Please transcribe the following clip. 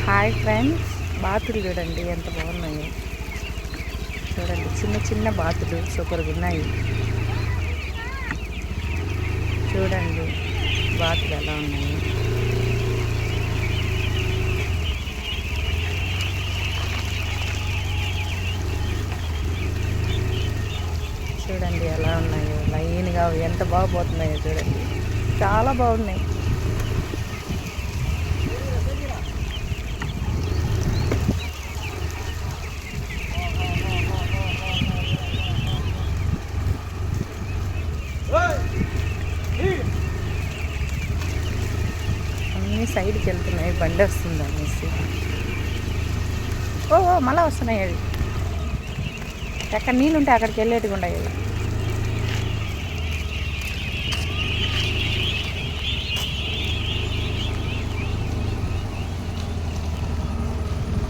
Hi friends, బాతులు చూడండి ఎంత బాగున్నాయో. చూడండి చిన్న చిన్న బాతులు సూపర్గా ఉన్నాయి. చూడండి బాతులు ఎలా ఉన్నాయి. చూడండి ఎలా ఉన్నాయో, లైన్గా ఎంత బాగుపోతున్నాయో చూడండి, చాలా బాగున్నాయి. అన్నీ సైడ్కి వెళ్తున్నాయి, బండి వస్తుంది అనేసి. ఓ మళ్ళీ వస్తున్నాయి. అవి ఎక్కడ నీళ్ళు ఉంటే అక్కడికి వెళ్ళేట్టుగా ఉన్నాయి.